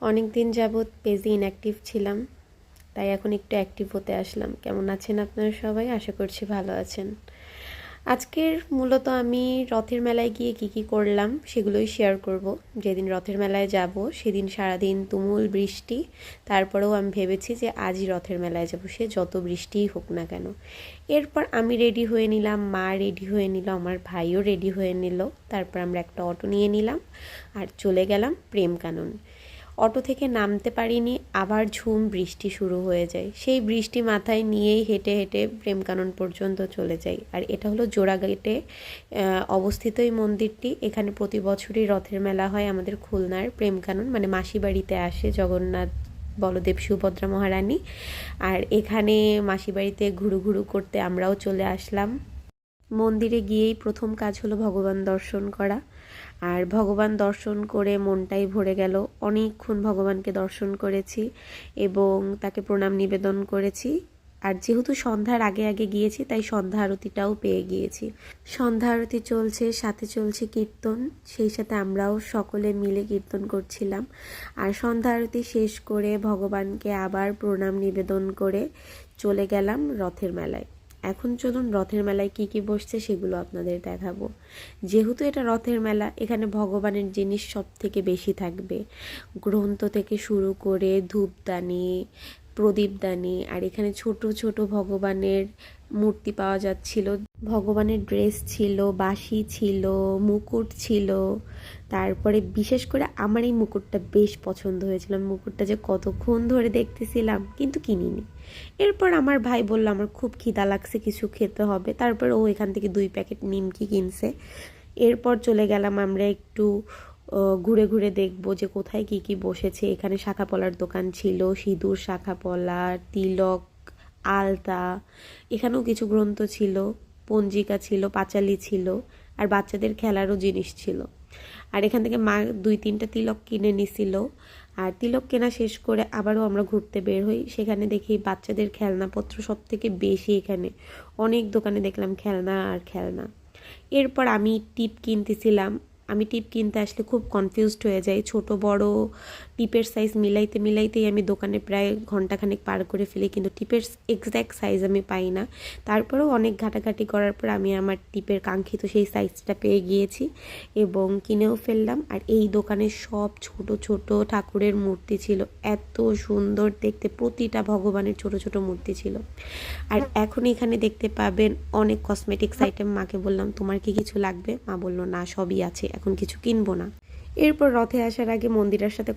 অনেক দিন যাবৎ পেজে ইনঅ্যাক্টিভ ছিলাম, তাই এখন একটু অ্যাক্টিভ হতে আসলাম। কেমন আছেন আপনারা সবাই? আশা করছি ভালো আছেন। আজকের মূলত আমি রথের মেলায় গিয়ে কি করলাম সেগুলোই শেয়ার করব। যেদিন রথের মেলায় যাব সেদিন সারাদিন তুমুল বৃষ্টি, তারপরেও আমি ভেবেছি যে আজই রথের মেলায় যাব, সে যত বৃষ্টিই হোক না কেন। এরপর আমি রেডি হয়ে নিলাম, মা রেডি হয়ে নিল, আমার ভাইও রেডি হয়ে নিল। তারপর আমরা একটা অটো নিয়ে নিলাম আর চলে গেলাম প্রেম কানন। অটো থেকে নামতে পারিনি, আবার ঝুম বৃষ্টি শুরু হয়ে যায়। সেই বৃষ্টি মাথায় নিয়েই হেঁটে হেঁটে প্রেমকানন পর্যন্ত চলে যাই। আর এটা হলো জোড়াঘাটে অবস্থিত এই মন্দিরটি। এখানে প্রতি বছরই রথের মেলা হয় আমাদের খুলনার প্রেমকানন, মানে মাসি বাড়িতে আসে জগন্নাথ, বলদেব, সুভদ্রা মহারানী। আর এখানে মাসি বাড়িতে ঘুরু ঘুরু করতে আমরাও চলে আসলাম। মন্দিরে গিয়েই প্রথম কাজ হলো ভগবান দর্শন করা। আর ভগবান দর্শন করে মনটাই ভরে গেল। অনেকক্ষণ ভগবানকে দর্শন করেছি এবং তাকে প্রণাম নিবেদন করেছি। আর যেহেতু সন্ধ্যার আগে আগে গিয়েছি, তাই সন্ধ্যা আরতিটাও পেয়ে গিয়েছি। সন্ধ্যা আরতি চলছে, সাথে চলছে কীর্তন, সেই সাথে আমরাও সকলে মিলে কীর্তন করছিলাম। আর সন্ধ্যা আরতি শেষ করে ভগবানকে আবার প্রণাম নিবেদন করে চলে গেলাম রথের মেলায়। এখন চলুন রথের মেলায় কি বসছে সেগুলো আপনাদের দেখাবো। যেহেতু এটা রথের মেলা, এখানে ভগবানের জিনিস সব থেকে বেশি থাকবে। গ্রন্থ থেকে শুরু করে ধূপদানি, প্রদীপদানি, আর এখানে ছোট ছোট ভগবানের মূর্তি পাওয়া যাচ্ছিল। ভগবানের ড্রেস ছিল, বাঁশি ছিল, মুকুট ছিল। তারপরে বিশেষ করে আমার এই মুকুটটা বেশ পছন্দ হয়েছিল। মুকুটটা যে কতক্ষণ ধরে দেখতেছিলাম, কিন্তু কিনিনি। এরপর আমার ভাই বলল আমার খুব খিদা লাগছে, কিছু খেতে হবে। তারপর ও এখান থেকে 2 প্যাকেট নিমকি কিনছে। এরপর চলে গেলাম আমরা একটু ঘুরে ঘুরে দেখবো যে কোথায় কি বসেছে। এখানে শাঁখাপলার দোকান ছিল, সিঁদুর, শাঁখাপলা, তিলক, আলতা। এখানেও কিছু গ্রন্থ ছিল, পঞ্জিকা ছিল, পাঁচালি ছিল, আর বাচ্চাদের খেলারও জিনিস ছিল। আর এখান থেকে মা 2-3টা তিলক কিনে নিছিল। আর তিলক কেনা শেষ করে আবারও আমরা ঘুরতে বের হই। সেখানে দেখি বাচ্চাদের খেলনাপত্র সব থেকে বেশি। এখানে অনেক দোকানে দেখলাম খেলনা আর খেলনা। এরপর আমি টিপ কিনতেছিলাম। আমি টিপ কিনতে আসলে খুব কনফিউজড হয়ে যাই। ছোট বড় টিপের সাইজ মিলাইতেই আমি দোকানে প্রায় ঘন্টাখানেক পার করে ফেলি, কিন্তু টিপের এক্স্যাক্ট সাইজ আমি পাই না। তারপরেও অনেক ঘাটাঘাটি করার পর আমি আমার টিপের কাঙ্ক্ষিত সেই সাইজটা পেয়ে গিয়েছি এবং কিনেও ফেললাম। আর এই দোকানে সব ছোট ছোট ঠাকুরের মূর্তি ছিল, এত সুন্দর দেখতে। প্রতিটা ভগবানের ছোট ছোট মূর্তি ছিল। আর এখন এখানে দেখতে পাবেন অনেক কসমেটিক্স আইটেম। মাকে বললাম তোমার কি কিছু লাগবে? মা বলল না, সবই আছে, এখন কিছু কিনবো না। এরপর রথে আসার আগে মন্দিরের সাথে